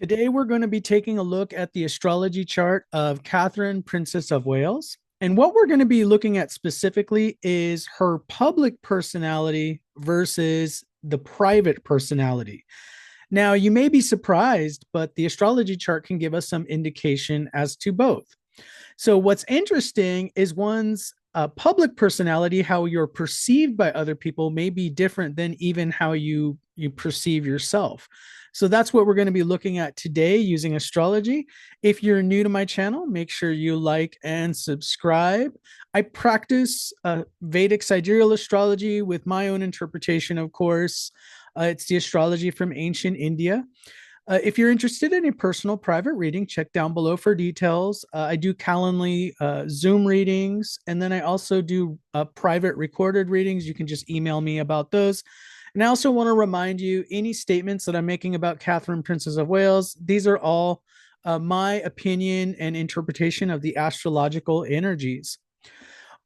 Today, we're going to be taking a look at the astrology chart of Catherine, Princess of Wales. And what we're going to be looking at specifically is her public personality versus the private personality. Now, you may be surprised, but the astrology chart can give us some indication as to both. So, what's interesting is one's public personality, how you're perceived by other people, may be different than even how you perceive yourself. So that's what we're going to be looking at today using astrology. If you're new to my channel, make sure you like and subscribe. I practice Vedic sidereal astrology with my own interpretation, of course. It's the astrology from ancient India. If you're interested in a personal private reading, check down below for details. I do Calendly Zoom readings, and then I also do private recorded readings. You can just email me about those. And I also want to remind you, any statements that I'm making about Catherine, Princess of Wales, these are all my opinion and interpretation of the astrological energies.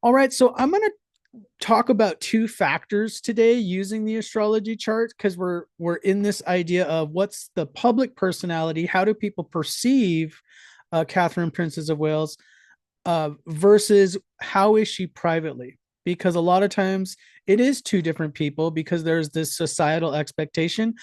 All right, so I'm going to talk about two factors today using the astrology chart because we're in this idea of what's the public personality, how do people perceive Catherine, Princess of Wales, versus how is she privately? Because a lot of times it is two different people because there's this societal expectation.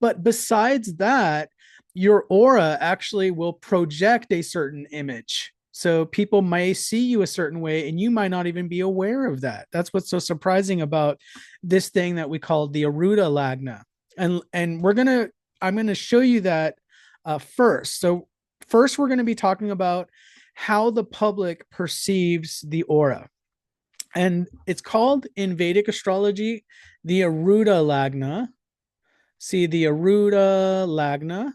But besides that, your aura actually will project a certain image. So people may see you a certain way and you might not even be aware of that. That's what's so surprising about this thing that we call the Arudha Lagna. And I'm gonna show you that first. So first we're going to be talking about how the public perceives the aura. And it's called in Vedic astrology the Arudha Lagna. See the Arudha Lagna.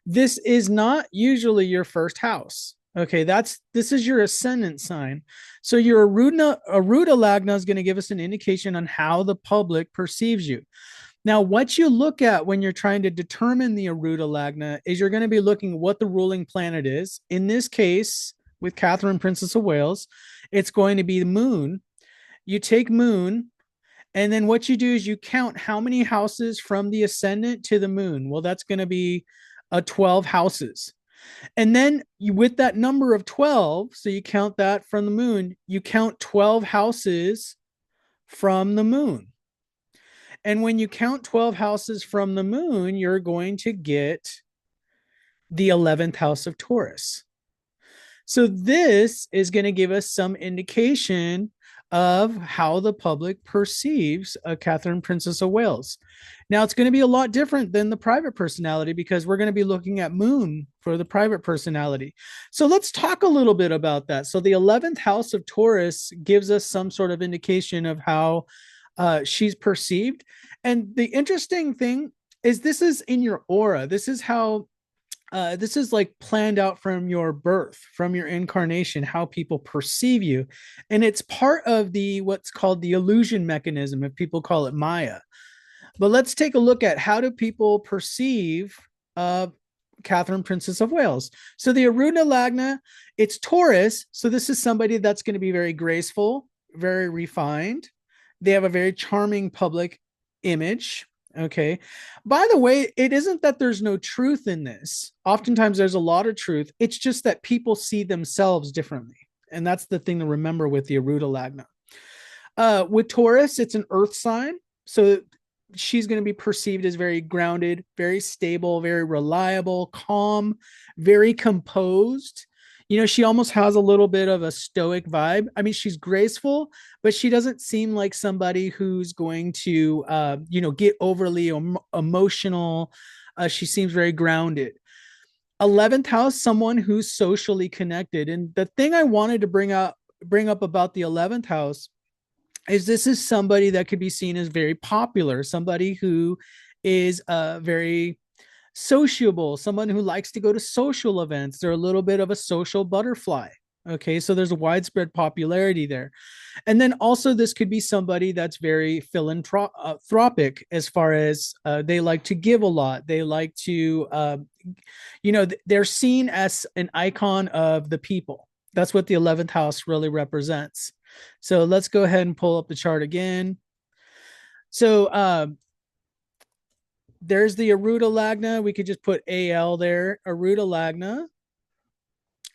This is not usually your first house. Okay, this is your ascendant sign. So your Arudha Lagna is going to give us an indication on how the public perceives you. Now, what you look at when you're trying to determine the Arudha Lagna is you're going to be looking what the ruling planet is. In this case, with Catherine, Princess of Wales, it's going to be the moon. You take moon, and then what you do is you count how many houses from the ascendant to the moon. Well, that's going to be 12 houses. And then with that number of 12, so you count that from the moon, you count 12 houses from the moon. And when you count 12 houses from the moon, you're going to get the 11th house of Taurus. So this is going to give us some indication of how the public perceives Catherine, Princess of Wales. Now, it's going to be a lot different than the private personality because we're going to be looking at moon for the private personality. So let's talk a little bit about that. So the 11th house of Taurus gives us some sort of indication of how she's perceived. And the interesting thing is this is in your aura. This is how this is like planned out from your birth, from your incarnation, how people perceive you. And it's part of the what's called the illusion mechanism, if people call it Maya. But let's take a look at how do people perceive Catherine, Princess of Wales. So the Arudha Lagna, it's Taurus. So this is somebody that's going to be very graceful, very refined. They have a very charming public image. Okay. By the way, it isn't that there's no truth in this. Oftentimes there's a lot of truth. It's just that people see themselves differently. And that's the thing to remember with the Arudha Lagna. With Taurus, it's an earth sign. So she's going to be perceived as very grounded, very stable, very reliable, calm, very composed. You know, she almost has a little bit of a stoic vibe. I mean, she's graceful, but she doesn't seem like somebody who's going to, get overly emotional. She seems very grounded. 11th house, someone who's socially connected. And the thing I wanted to bring up about the 11th house is this is somebody that could be seen as very popular, somebody who is very sociable, someone who likes to go to social events. They're a little bit of a social butterfly. Okay, so there's a widespread popularity there. And then also, this could be somebody that's very philanthropic as far as they like to give a lot. They like to, they're seen as an icon of the people. That's what the 11th house really represents. So let's go ahead and pull up the chart again. So There's the Arudha Lagna. We could just put AL there. Arudha Lagna,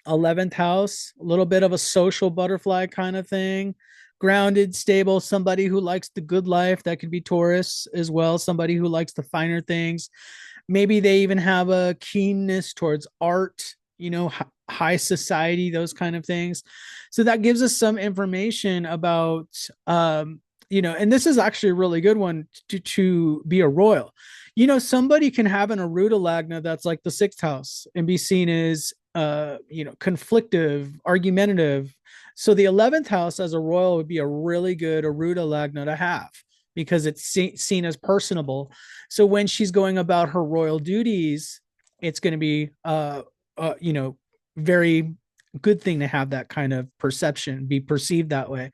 11th house, a little bit of a social butterfly kind of thing. Grounded, stable, somebody who likes the good life. That could be Taurus as well, somebody who likes the finer things. Maybe they even have a keenness towards art, high society, those kind of things. So that gives us some information about, and this is actually a really good one to be a royal. Somebody can have an Aruda Lagna that's like the sixth house and be seen as, conflictive, argumentative. So the 11th house as a royal would be a really good Aruda Lagna to have because it's seen as personable. So when she's going about her royal duties, it's going to be, very good thing to have that kind of perception, be perceived that way.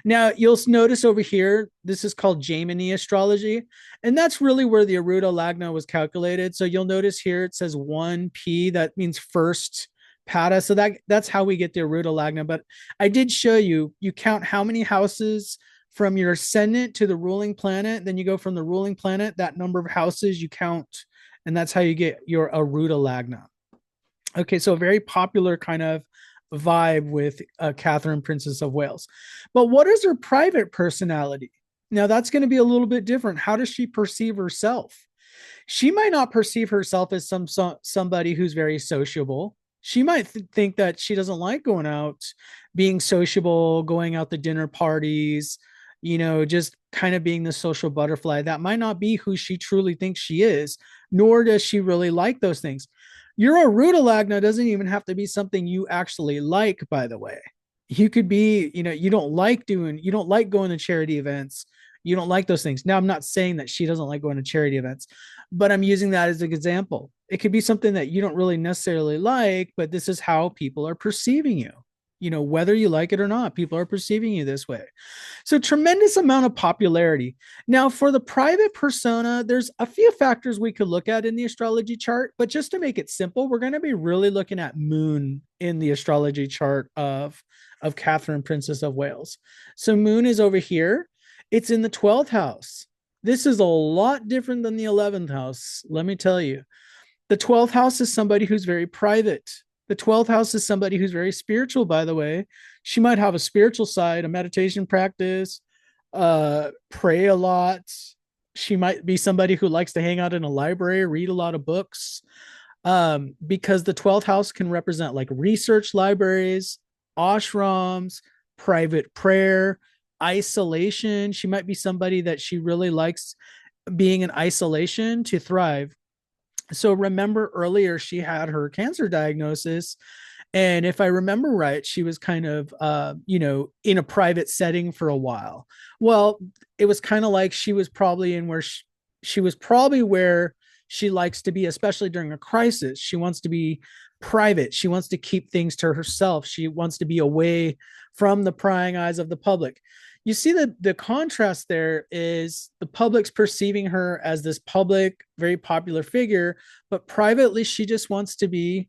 Now you'll notice over here, this is called Gemini astrology, and that's really where the Arudha Lagna was calculated. So you'll notice here it says 1P, that means first pada. So that's how we get the Arudha Lagna. But I did show you, you count how many houses from your ascendant to the ruling planet, then you go from the ruling planet, that number of houses you count, and that's how you get your Arudha Lagna. Okay, so a very popular kind of vibe with Catherine, Princess of Wales. But what is her private personality? Now, that's going to be a little bit different. How does she perceive herself? She might not perceive herself as somebody who's very sociable. She might think that she doesn't like going out, being sociable, going out to dinner parties, just kind of being the social butterfly. That might not be who she truly thinks she is, nor does she really like those things. Your Arudha Lagna doesn't even have to be something you actually like, by the way. You could be, you don't like going to charity events. You don't like those things. Now, I'm not saying that she doesn't like going to charity events, but I'm using that as an example. It could be something that you don't really necessarily like, but this is how people are perceiving you. Whether you like it or not, people are perceiving you this way. So tremendous amount of popularity. Now, for the private persona, there's a few factors we could look at in the astrology chart, but just to make it simple, we're going to be really looking at moon in the astrology chart of Catherine, Princess of Wales. So moon is over here. It's in the 12th house. This is a lot different than the 11th house, let me tell you. The 12th house is somebody who's very private. The 12th house is somebody who's very spiritual, by the way. She might have a spiritual side, a meditation practice, pray a lot. She might be somebody who likes to hang out in a library, read a lot of books, because the 12th house can represent like research libraries, ashrams, private prayer, isolation. She might be somebody that she really likes being in isolation to thrive. So remember earlier, she had her cancer diagnosis. And if I remember right, she was kind of, in a private setting for a while. Well, it was kind of like she was probably in where she was probably where she likes to be, especially during a crisis. She wants to be private. She wants to keep things to herself. She wants to be away from the prying eyes of the public. You see that the contrast there is the public's perceiving her as this public, very popular figure, but privately, she just wants to be,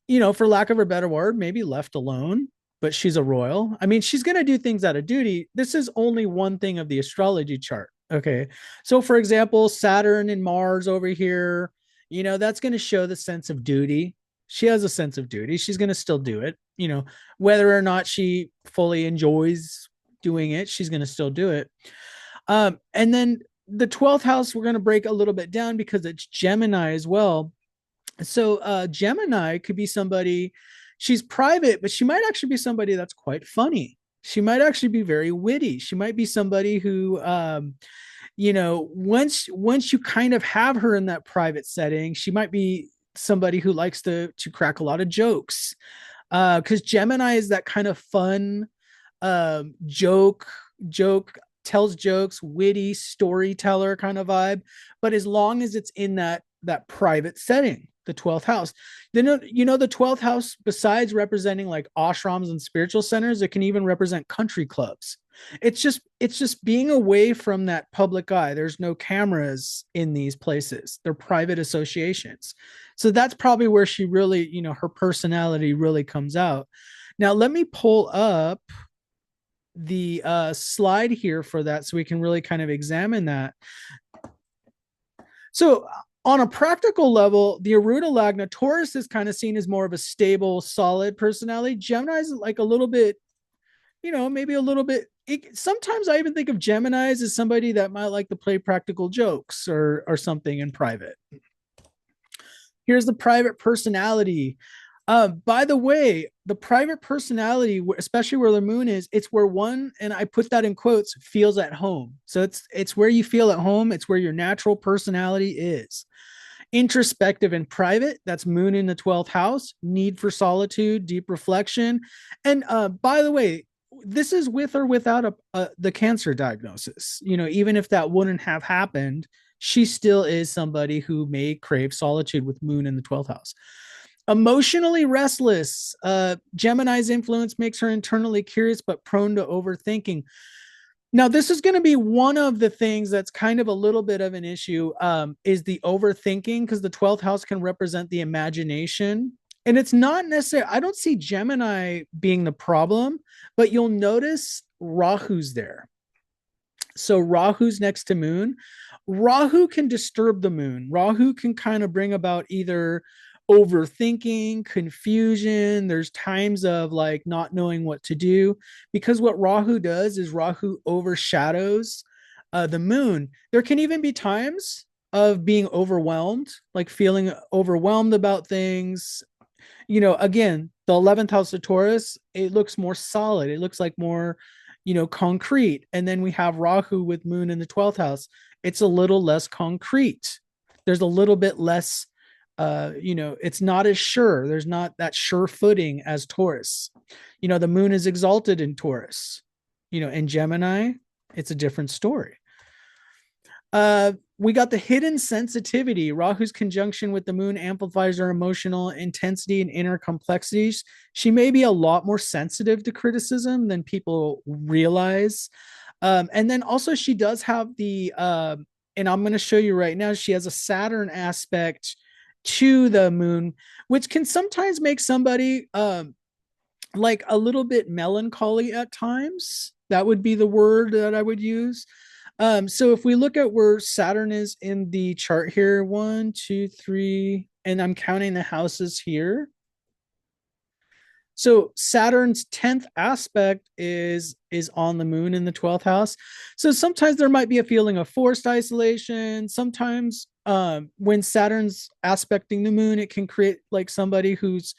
for lack of a better word, maybe left alone, but she's a royal. I mean, she's going to do things out of duty. This is only one thing of the astrology chart. Okay. So, for example, Saturn and Mars over here, that's going to show the sense of duty. She has a sense of duty. She's going to still do it, whether or not she fully enjoys doing it, she's going to still do it. And then the 12th house, we're going to break a little bit down because it's Gemini as well. So Gemini could be somebody, she's private, but she might actually be somebody that's quite funny. She might actually be very witty. She might be somebody who, once you kind of have her in that private setting, she might be somebody who likes to crack a lot of jokes. Because Gemini is that kind of fun, joke, tells jokes, witty storyteller kind of vibe. But as long as it's in that private setting, the 12th house, then the 12th house, besides representing like ashrams and spiritual centers, it can even represent country clubs. It's just being away from that public eye. There's no cameras in these places. They're private associations. So that's probably where she really, her personality really comes out. Now let me pull up the slide here for that so we can really kind of examine that. So on a practical level, the Arudha Lagna Taurus is kind of seen as more of a stable, solid personality. Gemini is like a little bit, maybe a little bit. Sometimes I even think of Geminis as somebody that might like to play practical jokes or something in private. Here's the private personality. By the way, the private personality, especially where the moon is, it's where one, and I put that in quotes, feels at home. So it's where you feel at home. It's where your natural personality is. Introspective and private, that's moon in the 12th house, need for solitude, deep reflection. And by the way, this is with or without the cancer diagnosis. Even if that wouldn't have happened, she still is somebody who may crave solitude with moon in the 12th house. Emotionally restless. Gemini's influence makes her internally curious but prone to overthinking. Now, this is going to be one of the things that's kind of a little bit of an issue, is the overthinking, because the 12th house can represent the imagination. And it's not necessarily, I don't see Gemini being the problem, but you'll notice Rahu's there. So Rahu's next to moon. Rahu can disturb the moon. Rahu can kind of bring about either overthinking, confusion. There's times of like not knowing what to do, because what Rahu does is Rahu overshadows the moon. There can even be times of being overwhelmed, like feeling overwhelmed about things. Again, the 11th house of Taurus, it looks more solid. It looks like more, concrete. And then we have Rahu with moon in the 12th house. It's a little less concrete. There's a little bit less, it's not as sure. There's not that sure footing as Taurus. The moon is exalted in Taurus. In Gemini, it's a different story. We got the hidden sensitivity. Rahu's conjunction with the moon amplifies our emotional intensity and inner complexities. She may be a lot more sensitive to criticism than people realize. And then also she does have and I'm going to show you right now, she has a Saturn aspect to the moon, which can sometimes make somebody like a little bit melancholy at times. That would be the word that I would use. So if we look at where Saturn is in the chart here, 1, 2, 3, and I'm counting the houses here. So Saturn's 10th aspect is on the moon in the 12th house. So sometimes there might be a feeling of forced isolation. Sometimes when Saturn's aspecting the moon, it can create like somebody who's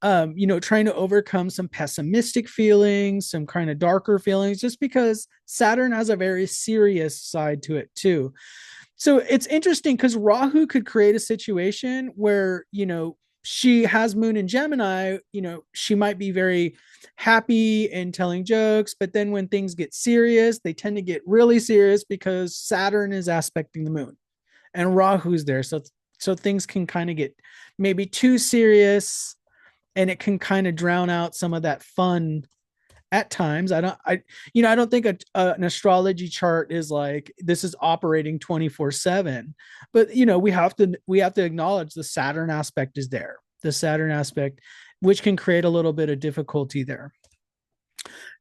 trying to overcome some pessimistic feelings, some kind of darker feelings, just because Saturn has a very serious side to it too. So it's interesting because Rahu could create a situation where, she has moon in Gemini, she might be very happy and telling jokes, but then when things get serious, they tend to get really serious because Saturn is aspecting the moon and Rahu's there. So things can kind of get maybe too serious, and it can kind of drown out some of that fun at times. I don't think an astrology chart is like this is operating 24/7, but we have to acknowledge the Saturn aspect is there. The Saturn aspect, which can create a little bit of difficulty there.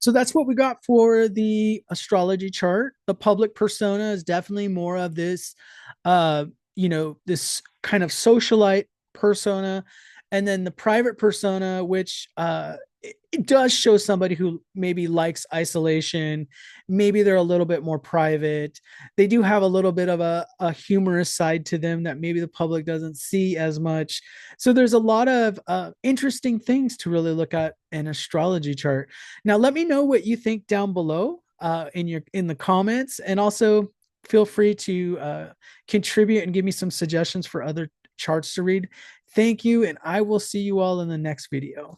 So that's what we got for the astrology chart. The public persona is definitely more of this, this kind of socialite persona. And then the private persona, which it does show somebody who maybe likes isolation. Maybe they're a little bit more private. They do have a little bit of a humorous side to them that maybe the public doesn't see as much. So there's a lot of interesting things to really look at an astrology chart. Now, let me know what you think down below in the comments, and also feel free to contribute and give me some suggestions for other charts to read. Thank you, and I will see you all in the next video.